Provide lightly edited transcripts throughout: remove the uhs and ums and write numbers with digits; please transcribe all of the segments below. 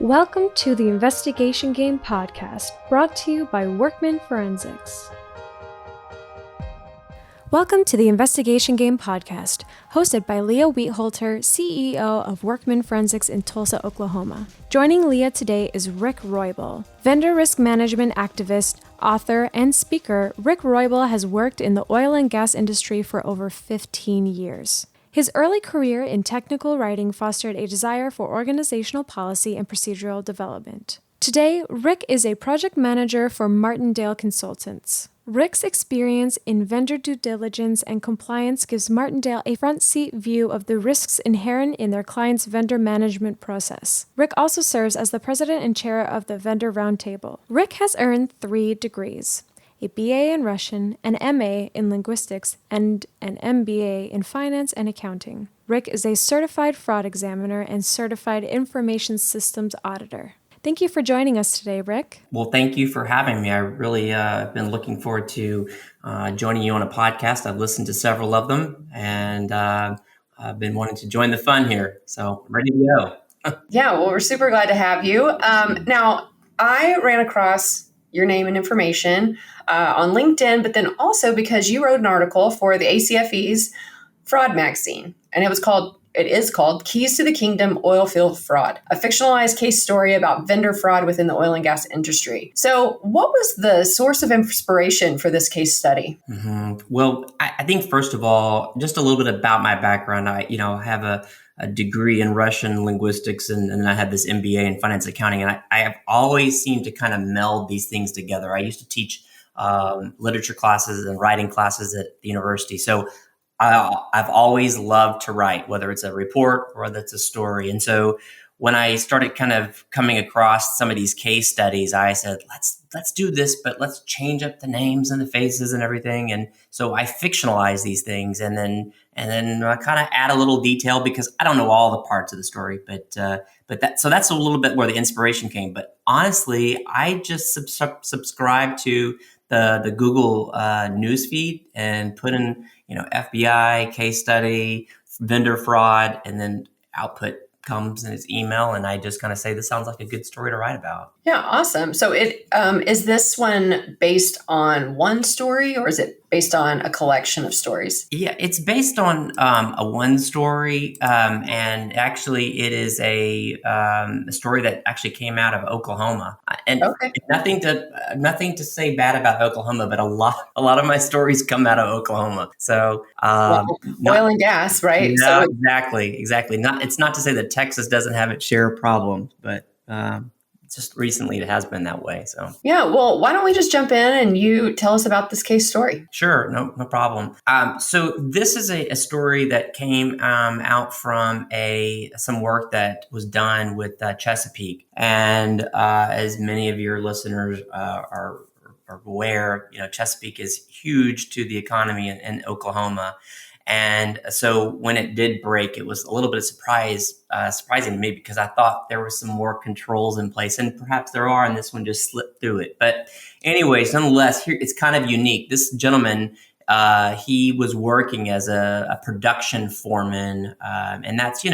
Welcome to the Investigation Game podcast, brought to you by Workman Forensics. Welcome to the Investigation Game podcast, hosted by Leah Wheatholter, CEO of Workman Forensics in Tulsa, Oklahoma. Joining Leah today is Rick Roybal. Vendor risk management activist, author, and speaker, Rick Roybal has worked in the oil and gas industry for over 15 years. His early career in technical writing fostered a desire for organizational policy and procedural development. Today, Rick is a project manager for Martindale Consultants. Rick's experience in vendor due diligence and compliance gives Martindale a front-seat view of the risks inherent in their clients' vendor management process. Rick also serves as the president and chair of the Vendor Roundtable. Rick has earned 3 degrees: a B.A. in Russian, an M.A. in Linguistics, and an M.B.A. in Finance and Accounting. Rick is a Certified Fraud Examiner and Certified Information Systems Auditor. Thank you for joining us today, Rick. Well, thank you for having me. I really have been looking forward to joining you on a podcast. I've listened to several of them, and I've been wanting to join the fun here. So I'm ready to go. Yeah, well, we're super glad to have you. Now, I ran across your name and information on LinkedIn, but then also because you wrote an article for the ACFE's Fraud magazine, and it is called Keys to the Kingdom, Oilfield Fraud, a fictionalized case story about vendor fraud within the oil and gas industry. So what was the source of inspiration for this case study? Well, I think, first of all, just a little bit about my background. I have a degree in Russian linguistics, and then I had this MBA in finance accounting, and I have always seemed to kind of meld these things together. I used to teach literature classes and writing classes at the university. So I've always loved to write, whether it's a report or whether it's a story. And so when I started kind of coming across some of these case studies, I said, let's do this, but let's change up the names and the faces and everything. And so I fictionalize these things, and then I kind of add a little detail because I don't know all the parts of the story, but that's a little bit where the inspiration came. But honestly, I just subscribe to the Google newsfeed and put in FBI case study, vendor fraud, and then output comes in his email, and I just kind of say, this sounds like a good story to write about. Yeah, awesome. So is this one based on one story, or is it based on a collection of stories? Yeah, it's based on a one story, and actually it is a story that actually came out of Oklahoma. And okay. nothing to say bad about Oklahoma, but a lot of my stories come out of Oklahoma. So oil and gas, right? Yeah, so exactly. It's not to say that Texas doesn't have its share of problems, but just recently it has been that way. So yeah, well, why don't we just jump in and you tell us about this case story? Sure, no problem. So this is a story that came out from some work that was done with Chesapeake, and as many of your listeners are aware, Chesapeake is huge to the economy in Oklahoma. And so when it did break, it was a little bit of surprising to me, because I thought there were some more controls in place, and perhaps there are, and this one just slipped through it. But anyways, nonetheless, here it's kind of unique. This gentleman, he was working as a production foreman, and that's,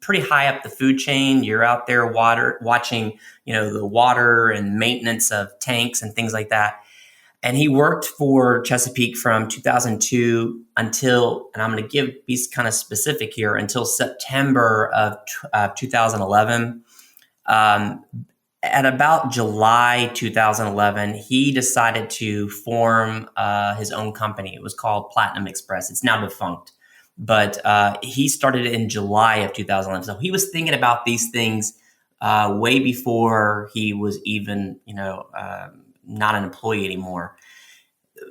pretty high up the food chain. You're out there watching, the water and maintenance of tanks and things like that. And he worked for Chesapeake from 2002 until, and I'm going to be kind of specific here, until September of 2011. At about July 2011, he decided to form his own company. It was called Platinum Express. It's now defunct, but he started in July of 2011. So he was thinking about these things way before he was even, not an employee anymore.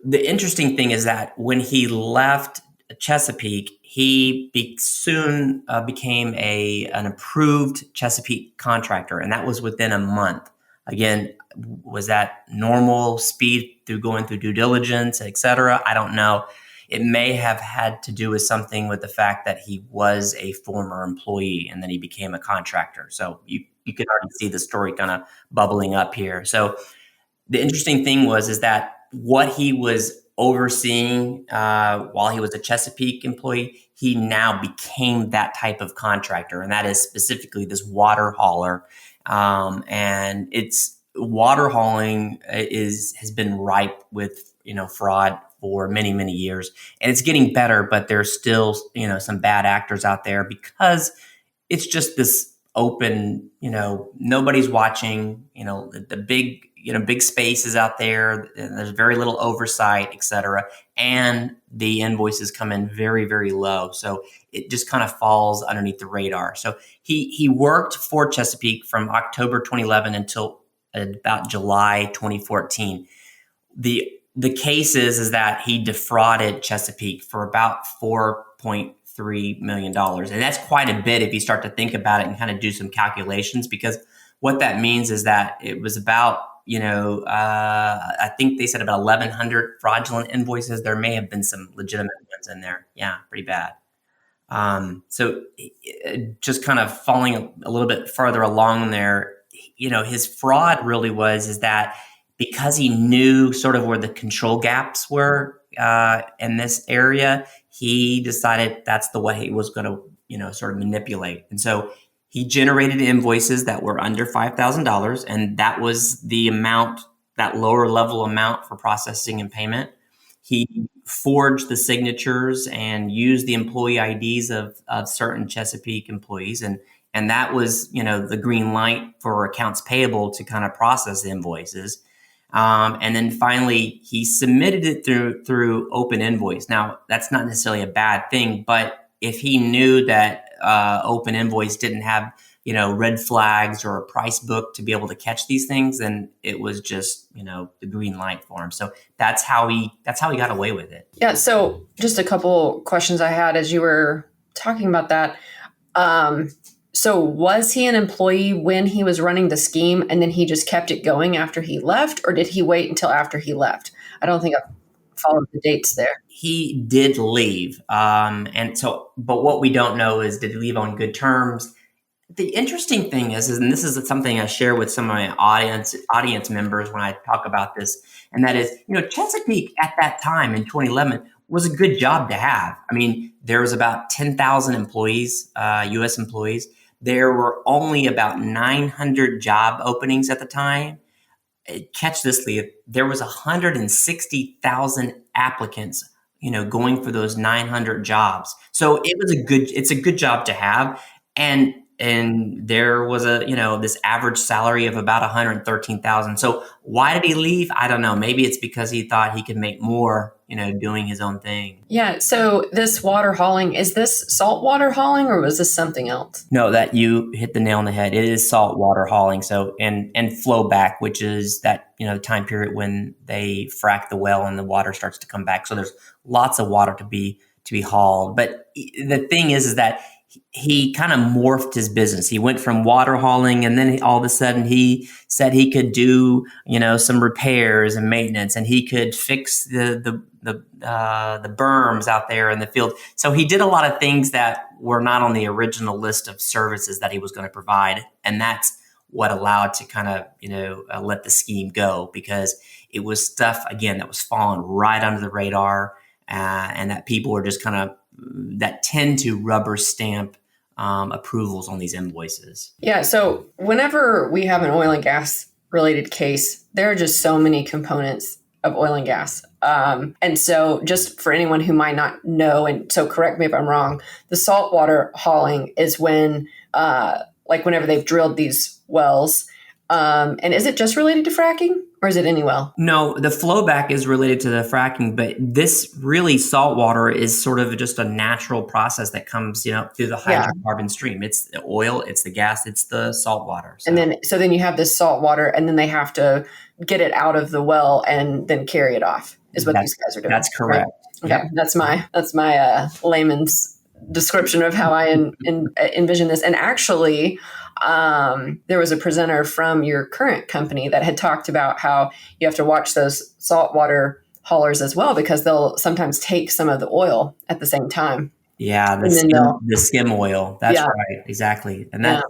The interesting thing is that when he left Chesapeake, he soon became an approved Chesapeake contractor, and that was within a month. Again, was that normal speed through going through due diligence, et cetera? I don't know. It may have had to do with something with the fact that he was a former employee and then he became a contractor. So you can already see the story kind of bubbling up here. So the interesting thing is that what he was overseeing while he was a Chesapeake employee, he now became that type of contractor, and that is specifically this water hauler. And it's water hauling has been ripe with, fraud for many, many years, and it's getting better, but there's still, some bad actors out there because it's just this open, nobody's watching, the big, big spaces out there. And there's very little oversight, et cetera. And the invoices come in very, very low. So it just kind of falls underneath the radar. So he worked for Chesapeake from October 2011 until about July 2014. The case is that he defrauded Chesapeake for about $4.3 million. And that's quite a bit if you start to think about it and kind of do some calculations, because what that means is that it was about, I think they said about 1,100 fraudulent invoices. There may have been some legitimate ones in there. Yeah, pretty bad. So just kind of falling a little bit further along there, his fraud really is that because he knew sort of where the control gaps were in this area, he decided that's the way he was going to, sort of manipulate. And so he generated invoices that were under $5,000, and that was the amount, that lower level amount for processing and payment. He forged the signatures and used the employee IDs of certain Chesapeake employees. And that was, the green light for accounts payable to kind of process the invoices. And then finally, he submitted it through Open Invoice. Now, that's not necessarily a bad thing, but if he knew that Open Invoice didn't have, red flags or a price book to be able to catch these things, then it was just, the green light for him. So that's how he got away with it. Yeah. So just a couple questions I had as you were talking about that. So was he an employee when he was running the scheme and then he just kept it going after he left, or did he wait until after he left? I don't think I've followed the dates there. He did leave. But what we don't know is, did he leave on good terms? The interesting thing is, and this is something I share with some of my audience members when I talk about this, and that is, Chesapeake at that time in 2011 was a good job to have. I mean, there was about 10,000 employees, U.S. employees. There were only about 900 job openings at the time. Catch this, Leah. There was 160,000 applicants, going for those 900 jobs. So it's a good job to have. And there was this average salary of about 113,000. So why did he leave? I don't know. Maybe it's because he thought he could make more, doing his own thing. Yeah. So this water hauling, is this saltwater hauling or was this something else? No, that you hit the nail on the head. It is saltwater hauling. So, and flow back, which is that, time period when they frack the well and the water starts to come back. So there's lots of water to be hauled. But the thing is that he kind of morphed his business. He went from water hauling, and then all of a sudden he said he could do, some repairs and maintenance, and he could fix the berms out there in the field. So he did a lot of things that were not on the original list of services that he was going to provide, and that's what allowed to kind of let the scheme go, because it was stuff again that was falling right under the radar, and that people were just kind of that tend to rubber stamp approvals on these invoices. Yeah. So whenever we have an oil and gas related case, there are just so many components of oil and gas. And so just for anyone who might not know, and so correct me if I'm wrong, the saltwater hauling is when, whenever they've drilled these wells, and is it just related to fracking, or is it any well? No, the flowback is related to the fracking, but this really saltwater is sort of just a natural process that comes, through the hydrocarbon stream. It's the oil, it's the gas, it's the saltwater. So. And then you have this saltwater, and then they have to get it out of the well and then carry it off. Is what these guys are doing. That's correct. Right? Okay, yeah. That's my layman's description of how I envision this. And actually, there was a presenter from your current company that had talked about how you have to watch those saltwater haulers as well, because they'll sometimes take some of the oil at the same time. Yeah, the skim oil. That's right, exactly. And that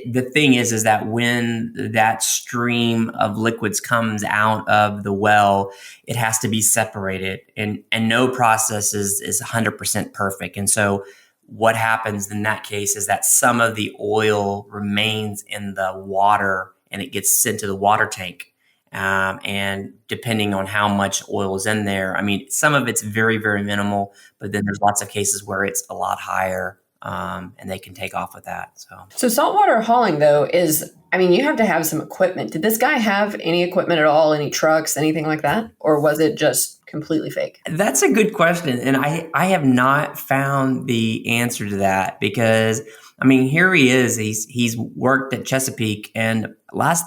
the thing is that when that stream of liquids comes out of the well, it has to be separated, and no process is 100% perfect. And so what happens in that case is that some of the oil remains in the water and it gets sent to the water tank. And depending on how much oil is in there, I mean, some of it's very, very minimal, but then there's lots of cases where it's a lot higher, and they can take off with that. So saltwater hauling, though, you have to have some equipment. Did this guy have any equipment at all, any trucks, anything like that? Or was it just completely fake? That's a good question. And I have not found the answer to that because, I mean, here he is. He's worked at Chesapeake, and last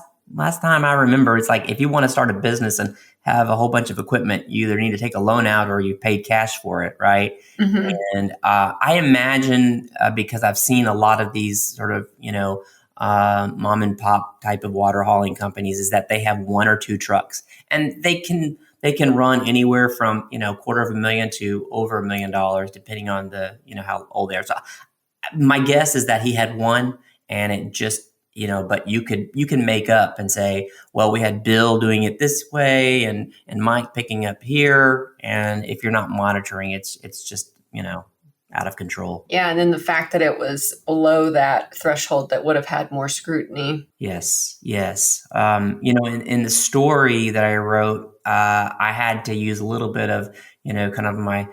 time I remember, it's like if you want to start a business and have a whole bunch of equipment, you either need to take a loan out or you paid cash for it, right? Mm-hmm. And I imagine because I've seen a lot of these sort of, mom and pop type of water hauling companies, is that they have one or two trucks, and they can run anywhere from $250,000 to over $1 million, depending on the how old they are. So my guess is that he had one, and it just but you can make up and say, well, we had Bill doing it this way and Mike picking up here. And if you're not monitoring, it's just, out of control. Yeah. And then the fact that it was below that threshold that would have had more scrutiny. Yes. In the story that I wrote, I had to use a little bit of, kind of my,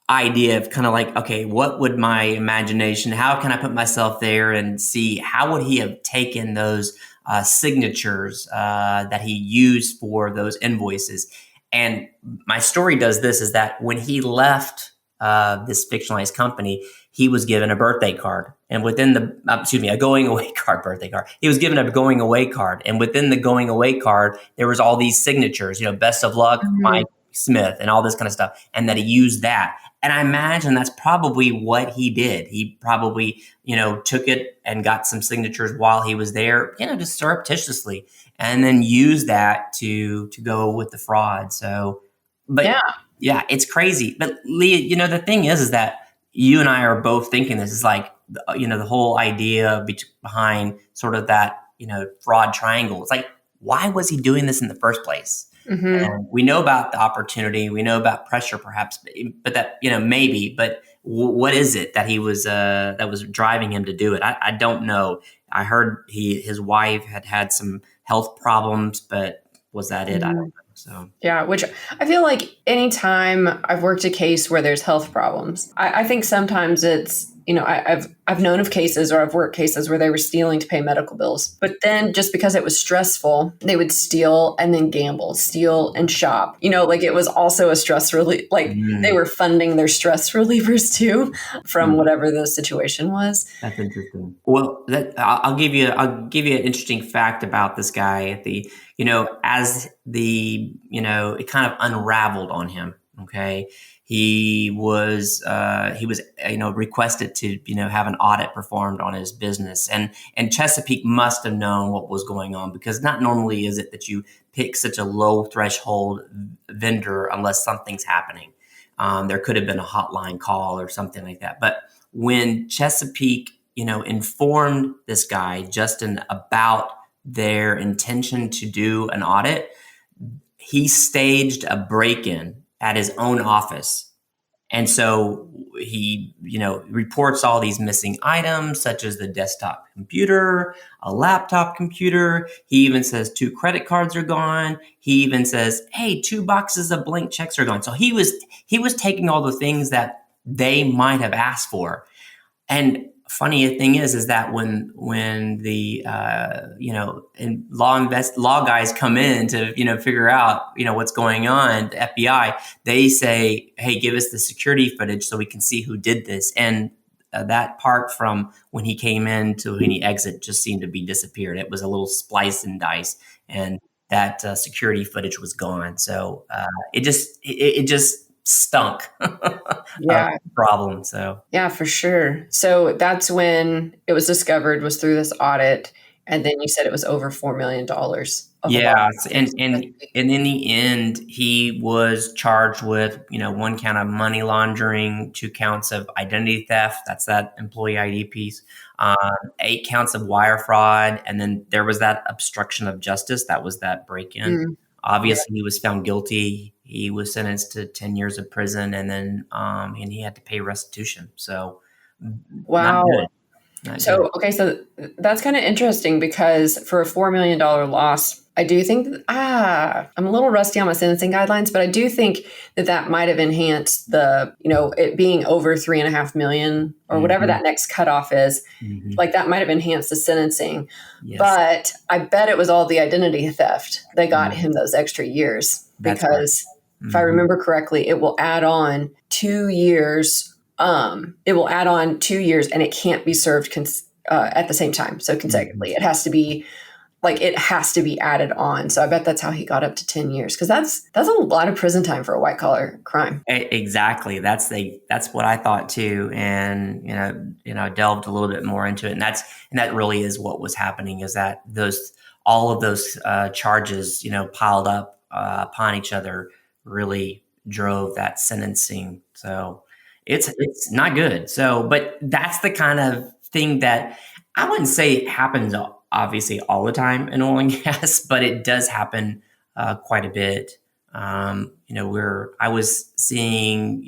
idea of kind of like, okay, what would my imagination, how can I put myself there and see how would he have taken those signatures that he used for those invoices? And my story does this, is that when he left this fictionalized company, he was given a birthday card, and within a going away birthday card. He was given a going away card, and within the going away card, there was all these signatures, best of luck, mm-hmm. Mike Smith, and all this kind of stuff, and that he used that. And I imagine that's probably what he did. He probably, took it and got some signatures while he was there, just surreptitiously, and then used that to go with the fraud. So, but yeah, it's crazy. But Leah, the thing is that you and I are both thinking this is like, the whole idea behind sort of that, fraud triangle. It's like, why was he doing this in the first place? Mm-hmm. And we know about the opportunity, we know about pressure, perhaps, but that maybe. But what is it that he was that was driving him to do it? I don't know. I heard his wife had some health problems, but was that it? Mm-hmm. I don't know. So yeah, which I feel like anytime I've worked a case where there's health problems, I think sometimes it's I've known of cases, or I've worked cases where they were stealing to pay medical bills. But then just because it was stressful, they would steal and then gamble, steal and shop. Like it was also a stress relief. Like they were funding their stress relievers too from whatever the situation was. That's interesting. Well, I'll give you an interesting fact about this guy at the, as the, it kind of unraveled on him. Okay. He was requested to, have an audit performed on his business, and Chesapeake must have known what was going on, because not normally is it that you pick such a low threshold vendor unless something's happening. There could have been a hotline call or something like that. But when Chesapeake, informed this guy, Justin, about their intention to do an audit, he staged a break-in at his own office. And so he, reports all these missing items, such as the desktop computer, a laptop computer. He even says 2 credit cards are gone. He even says, hey, 2 boxes of blank checks are gone. So he was taking all the things that they might have asked for. And funny thing is that when the and law guys come in to figure out what's going on, the FBI, they say, hey, give us the security footage so we can see who did this. And that part from when he came in to when he exit just seemed to be disappeared. It was a little splice and dice, and that security footage was gone. So it just stunk. Yeah. Problem. So yeah, for sure. So that's when it was discovered, was through this audit. And then you said it was over $4 million. Yeah. And in the end, he was charged with, 1 count of money laundering, 2 counts of identity theft. That's that employee ID piece. 8 counts of wire fraud. And then there was that obstruction of justice. That was that break-in. Obviously, he was found guilty. He was sentenced to 10 years of prison, and then and he had to pay restitution. So, not Wow. good. Not So, good. okay, so that's kind of interesting because for a $4 million loss, I do think I'm a little rusty on my sentencing guidelines, but I do think that might have enhanced it being over 3.5 million or whatever that next cutoff is. Like that might have enhanced the sentencing. Yes. But I bet it was all the identity theft that got him those extra years That's because if I remember correctly, it will add on 2 years. It will add on 2 years and it can't be served at the same time. So consecutively, it has to be added on. So I bet that's how he got up to 10 years because that's a lot of prison time for a white collar crime. Exactly. That's what I thought too. And, delved a little bit more into it. And that really is what was happening is that all of those charges, piled up upon each other really drove that sentencing. So it's not good. So, but that's the kind of thing that I wouldn't say happens obviously all the time in oil and gas, but it does happen quite a bit. I was seeing,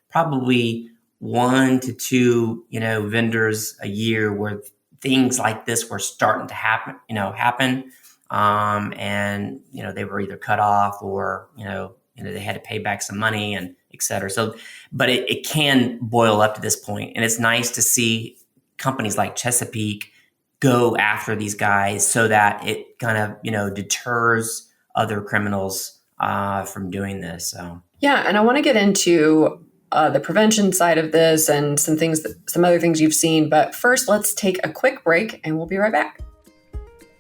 probably 1 to 2, vendors a year where things like this were starting to happen. And, they were either cut off or, they had to pay back some money and et cetera. So, but it can boil up to this point. And it's nice to see companies like Chesapeake go after these guys so that it kind of, deters other criminals from doing this. So, yeah. And I want to get into the prevention side of this and some other things you've seen. But first, let's take a quick break and we'll be right back.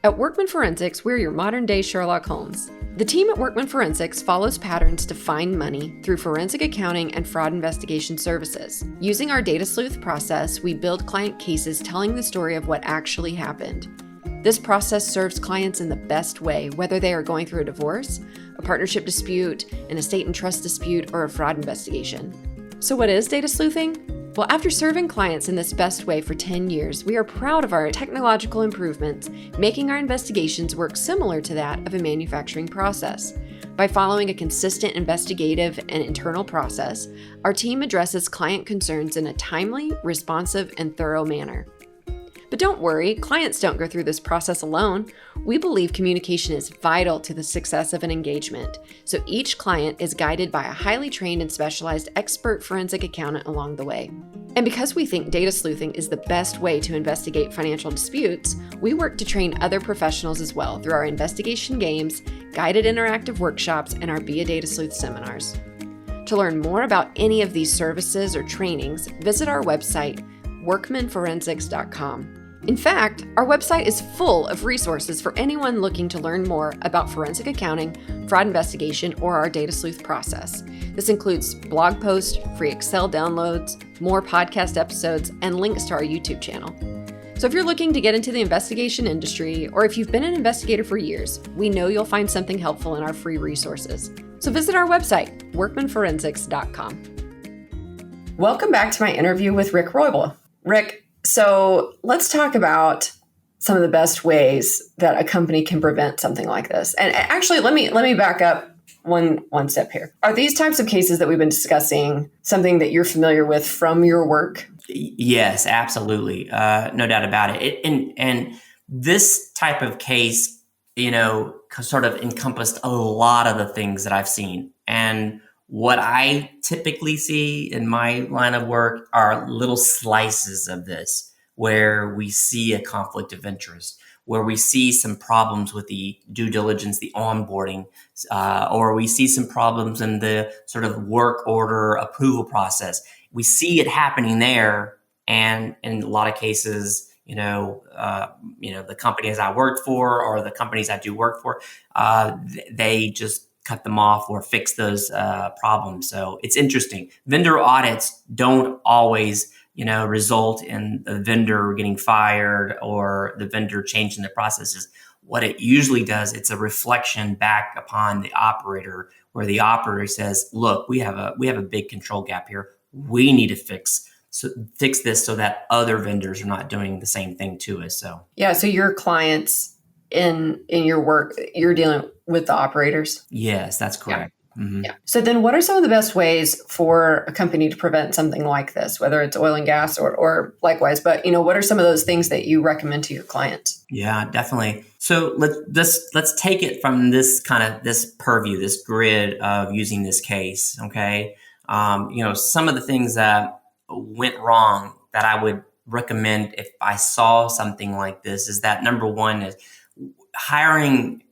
At Workman Forensics, we're your modern-day Sherlock Holmes. The team at Workman Forensics follows patterns to find money through forensic accounting and fraud investigation services. Using our data sleuth process, we build client cases telling the story of what actually happened. This process serves clients in the best way, whether they are going through a divorce, a partnership dispute, an estate and trust dispute, or a fraud investigation. So what is data sleuthing? Well, after serving clients in this best way for 10 years, we are proud of our technological improvements, making our investigations work similar to that of a manufacturing process. By following a consistent investigative and internal process, our team addresses client concerns in a timely, responsive, and thorough manner. But don't worry, clients don't go through this process alone. We believe communication is vital to the success of an engagement, so each client is guided by a highly trained and specialized expert forensic accountant along the way. And because we think data sleuthing is the best way to investigate financial disputes, we work to train other professionals as well through our investigation games, guided interactive workshops, and our Be a Data Sleuth seminars. To learn more about any of these services or trainings, visit our website, workmanforensics.com. In fact, our website is full of resources for anyone looking to learn more about forensic accounting, fraud investigation, or our data sleuth process. This includes blog posts, free Excel downloads, more podcast episodes, and links to our YouTube channel. So if you're looking to get into the investigation industry, or if you've been an investigator for years, we know you'll find something helpful in our free resources. So visit our website, workmanforensics.com. Welcome back to my interview with Rick Roybal. Rick, so let's talk about some of the best ways that a company can prevent something like this. And actually, let me back up one step here. Are these types of cases that we've been discussing something that you're familiar with from your work? Yes, absolutely. No doubt about it. And this type of case, sort of encompassed a lot of the things that I've seen. And what I typically see in my line of work are little slices of this where we see a conflict of interest, where we see some problems with the due diligence, the onboarding, or we see some problems in the sort of work order approval process. We see it happening there. And in a lot of cases, the companies I worked for or the companies I do work for, they just cut them off or fix those problems. So it's interesting. Vendor audits don't always, result in the vendor getting fired or the vendor changing their processes. What it usually does, it's a reflection back upon the operator, where the operator says, "Look, we have a big control gap here. We need to fix this so that other vendors are not doing the same thing to us." So yeah, so your clients in your work, you're dealing with the operators? Yes, that's correct. Mm-hmm. Yeah. So then what are some of the best ways for a company to prevent something like this, whether it's oil and gas or likewise, but what are some of those things that you recommend to your clients? Yeah, definitely. So let's take it from this purview, this grid of using this case. Okay. Some of the things that went wrong that I would recommend if I saw something like this is that number one is hiring,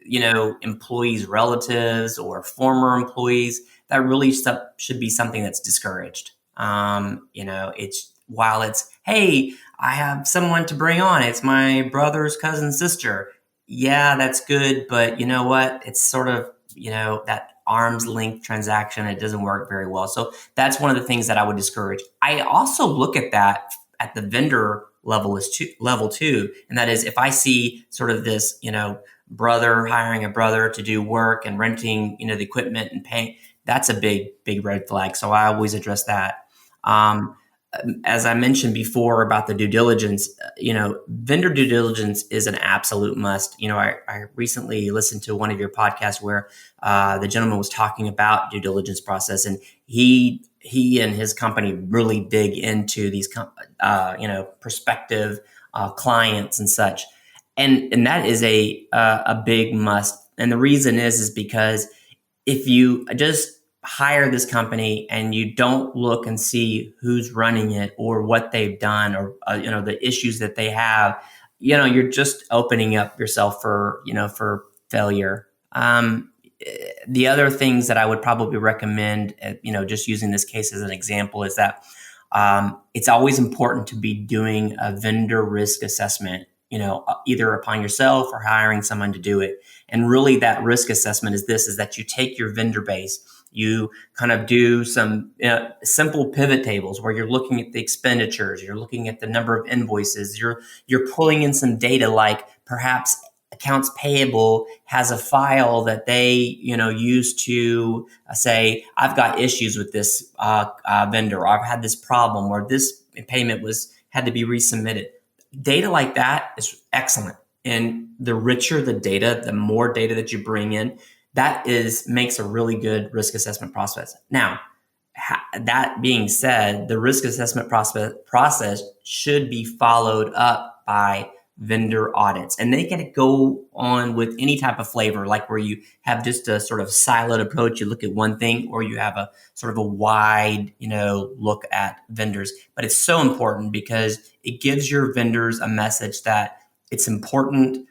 employees' relatives or former employees. That really should be something that's discouraged. It's hey, I have someone to bring on. It's my brother's cousin's sister. Yeah, that's good, but you know what? It's sort of that arm's length transaction. It doesn't work very well. So that's one of the things that I would discourage. I also look at that at the vendor level too, and that is if I see sort of this brother hiring a brother to do work and renting the equipment and paying, that's a big red flag. So I always address that. As I mentioned before about the due diligence, vendor due diligence is an absolute must. I recently listened to one of your podcasts where the gentleman was talking about due diligence process, and he and his company really dig into these, prospective clients and such, and that is a big must. And the reason is because if you just hire this company and you don't look and see who's running it or what they've done or the issues that they have, you're just opening up yourself for failure. The other things that I would probably recommend, just using this case as an example, is that it's always important to be doing a vendor risk assessment, either upon yourself or hiring someone to do it. And really that risk assessment is that you take your vendor base, you kind of do some simple pivot tables where you're looking at the expenditures, you're looking at the number of invoices, you're pulling in some data, like perhaps accounts payable has a file that they use to say, I've got issues with this vendor, or I've had this problem, or this payment had to be resubmitted. Data like that is excellent. And the richer the data, the more data that you bring in, that makes a really good risk assessment process. Now, that being said, the risk assessment process should be followed up by vendor audits, and they can go on with any type of flavor, like where you have just a sort of siloed approach. You look at one thing, or you have a sort of a wide, look at vendors. But it's so important because it gives your vendors a message that it's important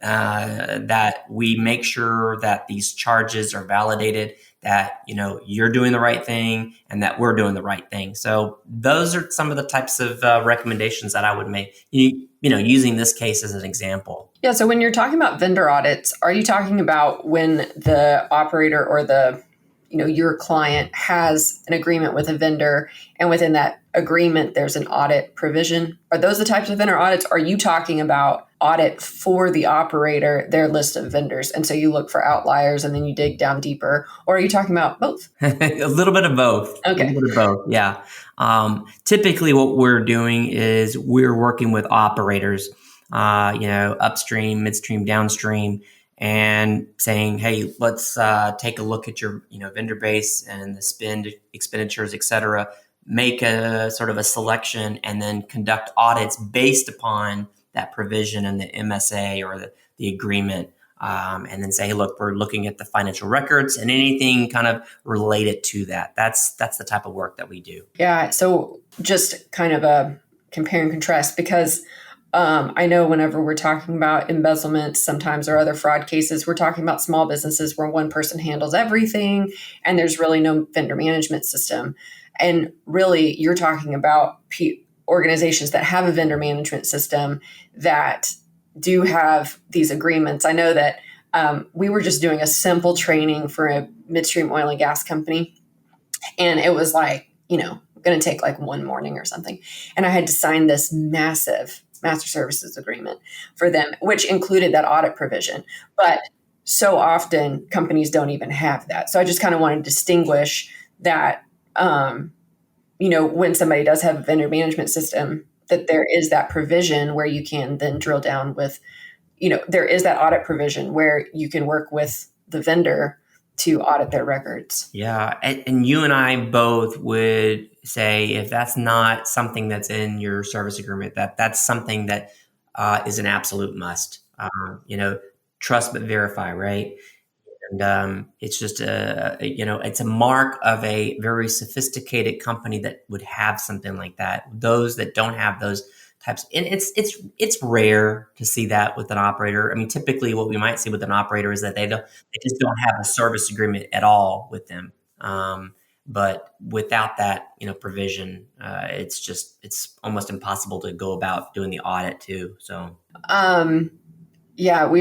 that we make sure that these charges are validated, that you're doing the right thing and that we're doing the right thing. So those are some of the types of recommendations that I would make, using this case as an example. Yeah. So when you're talking about vendor audits, are you talking about when the operator or your client has an agreement with a vendor, and within that agreement there's an audit provision? Are those the types of vendor audits? Are you talking about audit for the operator, their list of vendors, and so you look for outliers and then you dig down deeper? Or are you talking about both? A little bit of both. Okay. A little bit of both. Yeah. Typically what we're doing is we're working with operators, upstream, midstream, downstream, and saying, hey, let's take a look at your vendor base and the spend, expenditures, et cetera. Make a sort of a selection and then conduct audits based upon that provision in the MSA or the agreement. And then say, hey, look, we're looking at the financial records and anything kind of related to that. That's the type of work that we do. Yeah. So just kind of a compare and contrast, because I know whenever we're talking about embezzlement sometimes or other fraud cases, we're talking about small businesses where one person handles everything and there's really no vendor management system. And really, you're talking about organizations that have a vendor management system that do have these agreements. I know that we were just doing a simple training for a midstream oil and gas company, and it was like, going to take like one morning or something. And I had to sign this massive master services agreement for them, which included that audit provision. But so often companies don't even have that. So I just kind of want to distinguish that, when somebody does have a vendor management system, that there is that provision where you can then drill down with, there is that audit provision where you can work with the vendor to audit their records. Yeah. And you and I both would say if that's not something that's in your service agreement, that's something that is an absolute must. Trust but verify, right? And it's just it's a mark of a very sophisticated company that would have something like that. Those that don't have those types, and it's rare to see that with an operator. I mean, typically what we might see with an operator is that they just don't have a service agreement at all with them. But without that, provision, it's almost impossible to go about doing the audit too. So. Yeah,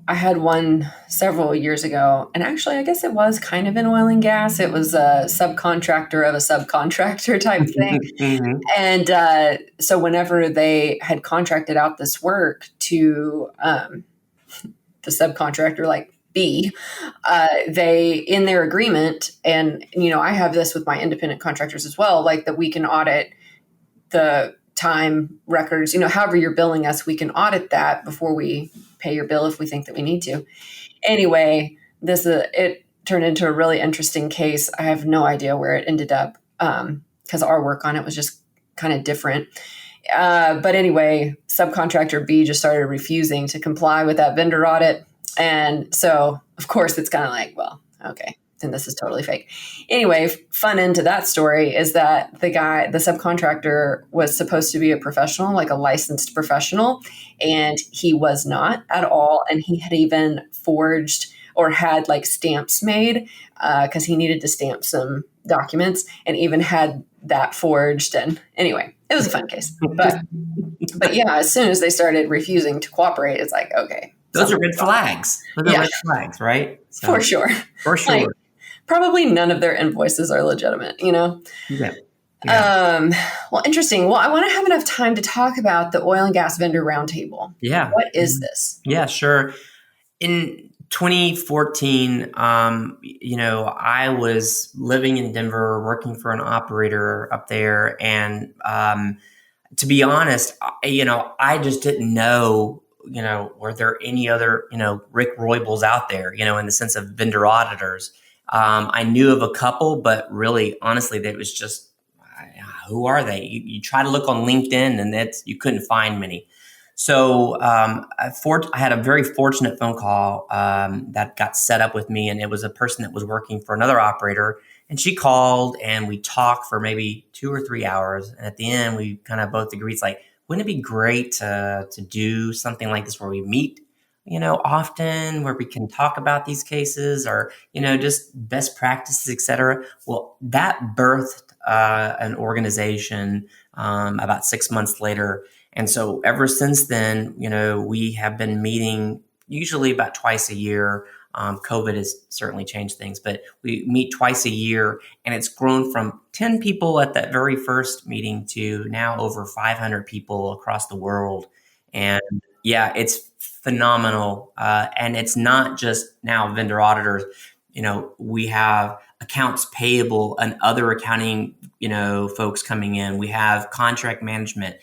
I had one several years ago, and actually, I guess it was kind of in oil and gas. It was a subcontractor of a subcontractor type thing. Mm-hmm. And so whenever they had contracted out this work to the subcontractor, like B, they, in their agreement, and, I have this with my independent contractors as well, like that we can audit the time records, however you're billing us, we can audit that before we pay your bill if we think that we need to. Anyway, it turned into a really interesting case. I have no idea where it ended up because our work on it was just kind of different. But anyway, subcontractor B just started refusing to comply with that vendor audit. And so, of course, it's kind of like, well, okay, then this is totally fake. Anyway, fun end to that story is that the subcontractor was supposed to be a professional, like a licensed professional, and he was not at all. And he had even forged or had like stamps made because he needed to stamp some documents, and even had that forged. And anyway, it was a fun case. But yeah, as soon as they started refusing to cooperate, it's like, okay. Those are red flags. Those are red flags, right? So, for sure. For sure. Like, probably none of their invoices are legitimate, Yeah. Well, interesting. Well, I want to have enough time to talk about the Oil and Gas Vendor Roundtable. Yeah. What is this? Yeah, sure. In 2014, I was living in Denver, working for an operator up there. And to be honest, I just didn't know, were there any other, Rick Roybals out there, in the sense of vendor auditors. I knew of a couple, but really, honestly, that was just, who are they? You try to look on LinkedIn and you couldn't find many. So I had a very fortunate phone call that got set up with me, and it was a person that was working for another operator. And she called, and we talked for maybe 2 or 3 hours. And at the end, we kind of both agreed, it's like, wouldn't it be great to do something like this where we meet, often, where we can talk about these cases or, just best practices, et cetera. Well, that birthed an organization about 6 months later. And so ever since then, we have been meeting usually about twice a year. COVID has certainly changed things, but we meet twice a year, and it's grown from 10 people at that very first meeting to now over 500 people across the world. And yeah, it's phenomenal. And it's not just now vendor auditors. We have accounts payable and other accounting, folks coming in. We have contract management.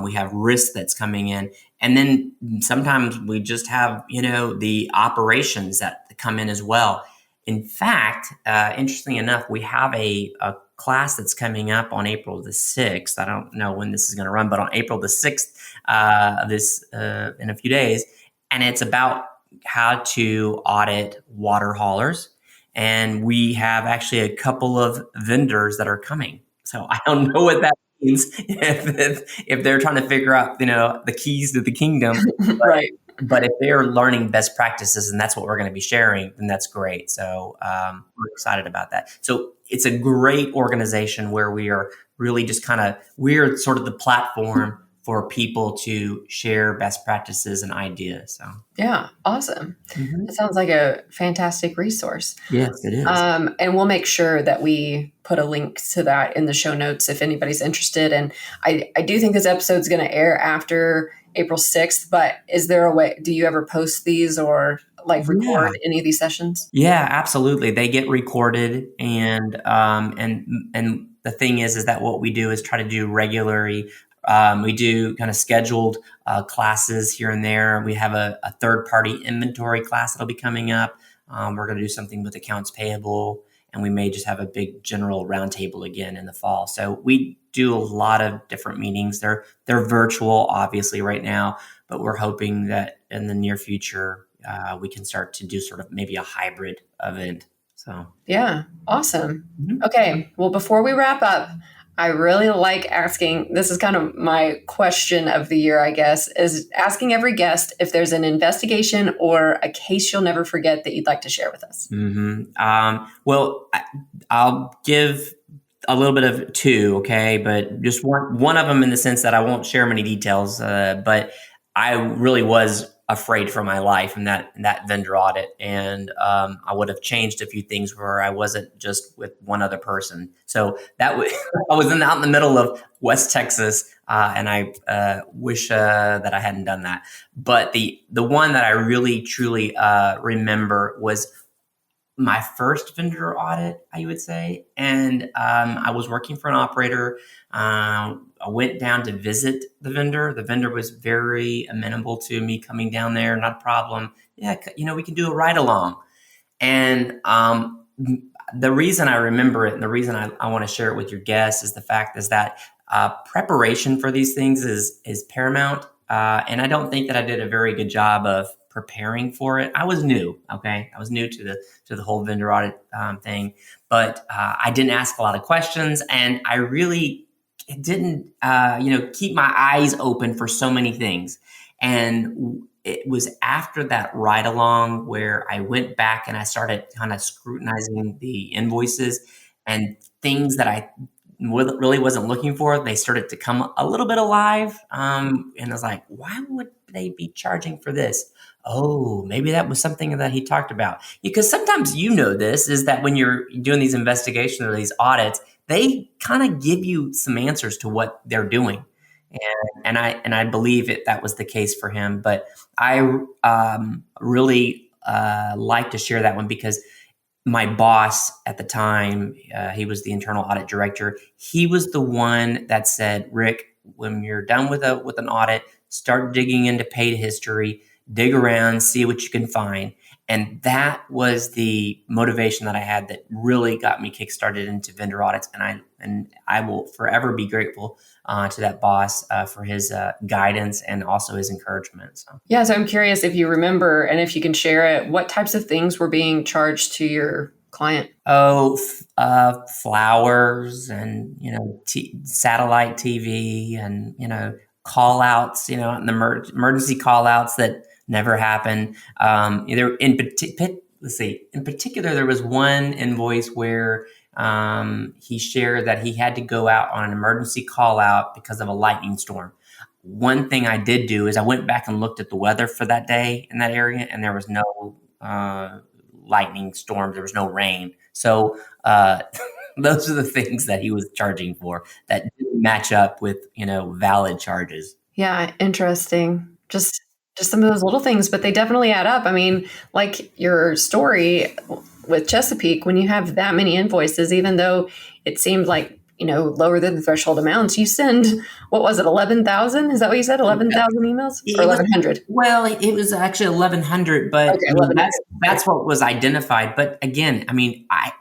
We have risk that's coming in. And then sometimes we just have, the operations that come in as well. In fact, interestingly enough, we have a class that's coming up on April the 6th. I don't know when this is going to run, but on April the 6th, in a few days. And it's about how to audit water haulers. And we have actually a couple of vendors that are coming. So I don't know what that means if they're trying to figure out, the keys to the kingdom. Right. But if they're learning best practices and that's what we're going to be sharing, then that's great. So we're excited about that. So it's a great organization where we are really just we're sort of the platform for people to share best practices and ideas. So yeah, awesome. Mm-hmm. That sounds like a fantastic resource. Yes, it is. And we'll make sure that we put a link to that in the show notes if anybody's interested. And I do think this episode is going to air after April 6th, but is there a way, do you ever post these or record any of these sessions? Yeah, absolutely. They get recorded, and the thing is that what we do is try to do We do kind of scheduled classes here and there. We have a third-party inventory class that'll be coming up. We're going to do something with accounts payable, and we may just have a big general roundtable again in the fall. So we do a lot of different meetings. They're virtual, obviously, right now, but we're hoping that in the near future, we can start to do sort of maybe a hybrid event. So yeah, awesome. Okay, well, before we wrap up, I really like asking, this is kind of my question of the year, I guess, is asking every guest if there's an investigation or a case you'll never forget that you'd like to share with us. Well, I'll give a little bit of two, okay, but just one of them in the sense that I won't share many details, but I really was afraid for my life in that vendor audit. And I would have changed a few things where I wasn't just with one other person. So that I was out in the middle of West Texas, and I wish that I hadn't done that. But the one that I really, truly remember was my first vendor audit, I would say. And I was working for an operator. I went down to visit the vendor. The vendor was very amenable to me coming down there. Not a problem. Yeah, we can do a ride along. And the reason I remember it and the reason I want to share it with your guests is the fact is that preparation for these things is paramount. And I don't think that I did a very good job of preparing for it. I was new. Okay. I was new to the whole vendor audit thing, but I didn't ask a lot of questions, and I really didn't, keep my eyes open for so many things. And it was after that ride along where I went back and I started kind of scrutinizing the invoices, and things that I really wasn't looking for, they started to come a little bit alive. And I was like, why would they be charging for this? Oh, maybe that was something that he talked about. Because sometimes this is that when you're doing these investigations or these audits, they kind of give you some answers to what they're doing. And I believe that was the case for him. But I really like to share that one because my boss at the time, he was the internal audit director. He was the one that said, Rick, when you're done with an audit, start digging into paid history, dig around, see what you can find. And that was the motivation that I had that really got me kickstarted into vendor audits. And I will forever be grateful to that boss for his guidance and also his encouragement. So I'm curious if you remember and if you can share it, what types of things were being charged to your client? Oh, flowers and, satellite TV and, call outs, and the emergency call outs that never happened. In particular, there was one invoice where he shared that he had to go out on an emergency call out because of a lightning storm. One thing I did do is I went back and looked at the weather for that day in that area, and there was no lightning storm. There was no rain. So those are the things that he was charging for that didn't match up with, valid charges. Yeah, interesting. Just some of those little things, but they definitely add up. I mean, like your story with Chesapeake, when you have that many invoices, even though it seemed like, lower than the threshold amounts, you send, what was it, 11,000? Is that what you said? 11,000 emails or 1,100? Well, it was actually 1,100, but okay, 1,100. That's what was identified. But again,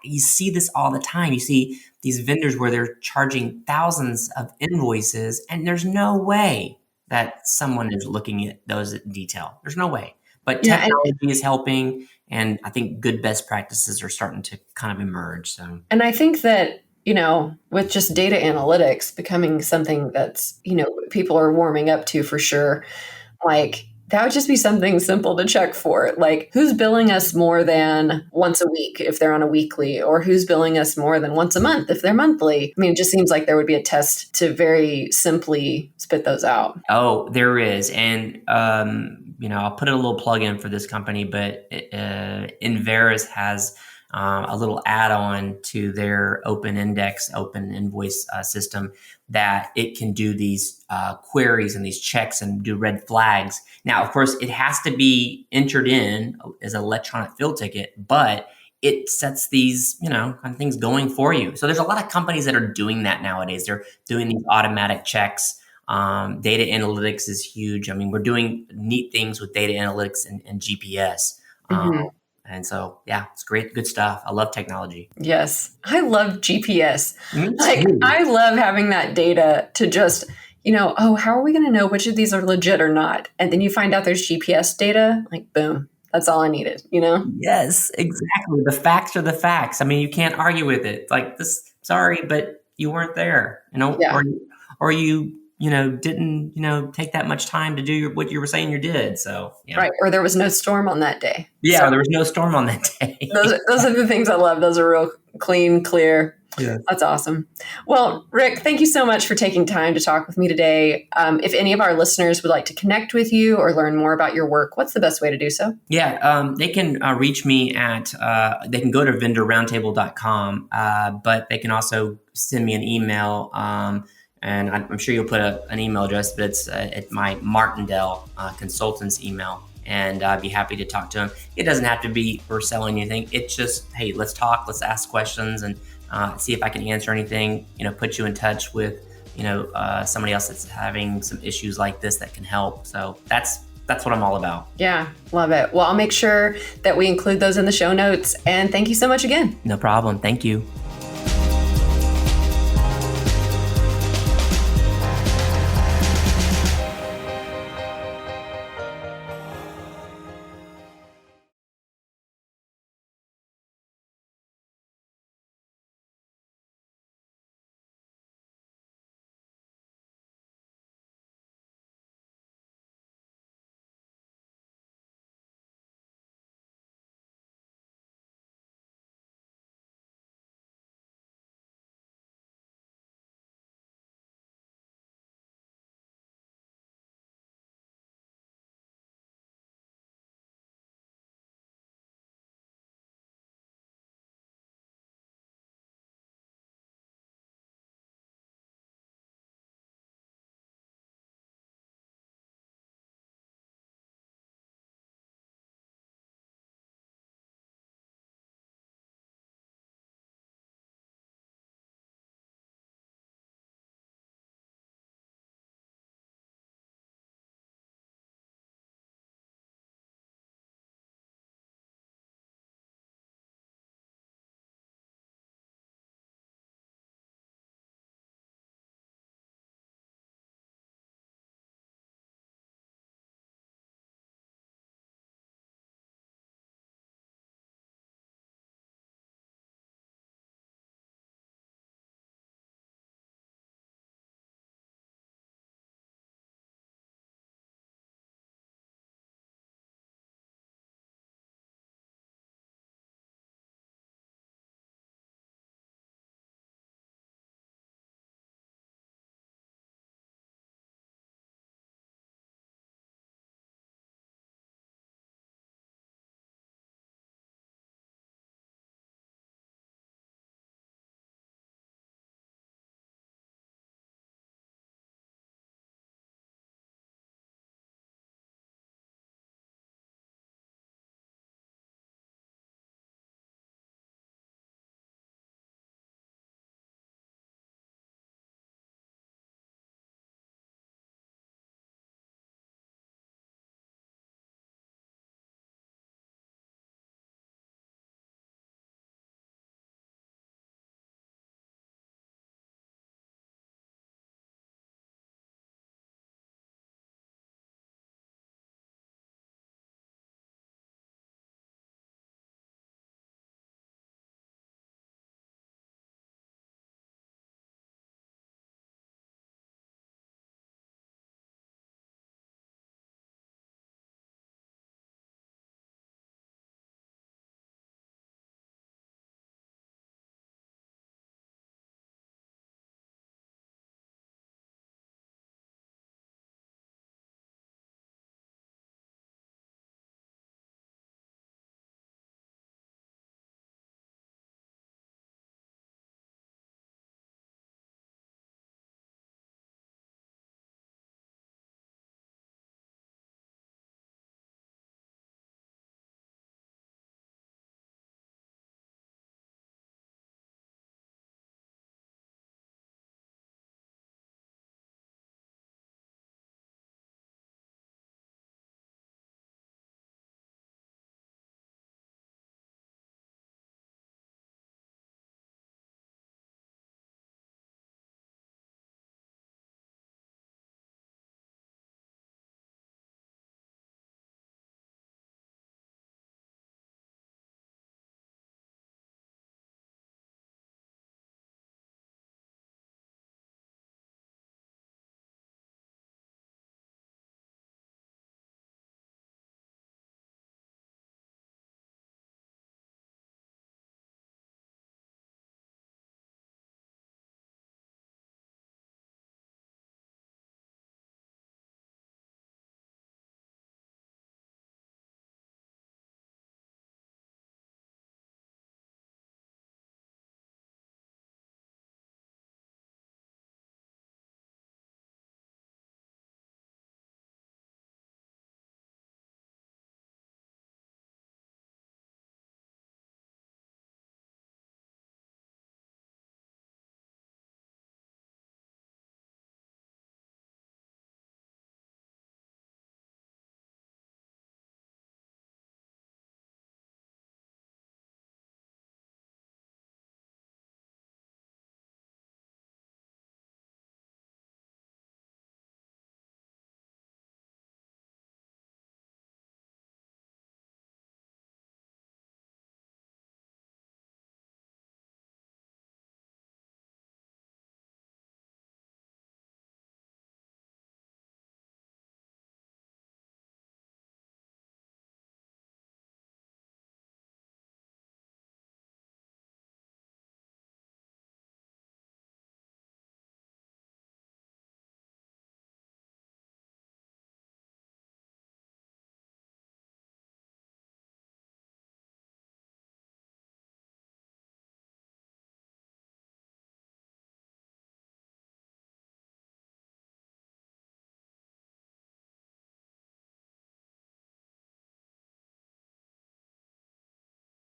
you see this all the time. You see these vendors where they're charging thousands of invoices, and there's no way that someone is looking at those in detail. There's no way. But technology is helping, and I think good best practices are starting to kind of emerge. So, and I think that, with just data analytics becoming something that's, people are warming up to for sure, like that would just be something simple to check for. Like, who's billing us more than once a week if they're on a weekly, or who's billing us more than once a month if they're monthly? I mean, it just seems like there would be a test to very simply spit those out. Oh, there is. And, I'll put a little plug in for this company, but Inveris has a little add-on to their open invoice system that it can do these queries and these checks and do red flags. Now, of course, it has to be entered in as an electronic field ticket, but it sets these, kind of things going for you. So there's a lot of companies that are doing that nowadays. They're doing these automatic checks Data analytics is huge. I mean, we're doing neat things with data analytics and GPS. Mhm. And so, yeah, it's great, good stuff. I love technology. Yes. I love GPS. Me Like, too. I love having that data to just, oh, how are we going to know which of these are legit or not? And then you find out there's GPS data, like, boom, that's all I needed, Yes, exactly. The facts are the facts. I mean, you can't argue with it. Like this, sorry, but you weren't there, Yeah. or you, didn't, take that much time to do what you were saying you did. So, yeah. Right. Or there was no storm on that day. Yeah, So there was no storm on that day. those are the things I love. Those are real clean, clear. Yeah. That's awesome. Well, Rick, thank you so much for taking time to talk with me today. If any of our listeners would like to connect with you or learn more about your work, what's the best way to do so? Yeah, they can reach me at, they can go to vendorroundtable.com, but they can also send me an email. And I'm sure you'll put an email address, but it's at my Martindale Consultants email. And I'd be happy to talk to them. It doesn't have to be for selling anything. It's just, hey, let's talk, let's ask questions, and see if I can answer anything, put you in touch with, somebody else that's having some issues like this that can help. So that's what I'm all about. Yeah, love it. Well, I'll make sure that we include those in the show notes. And thank you so much again. No problem. Thank you.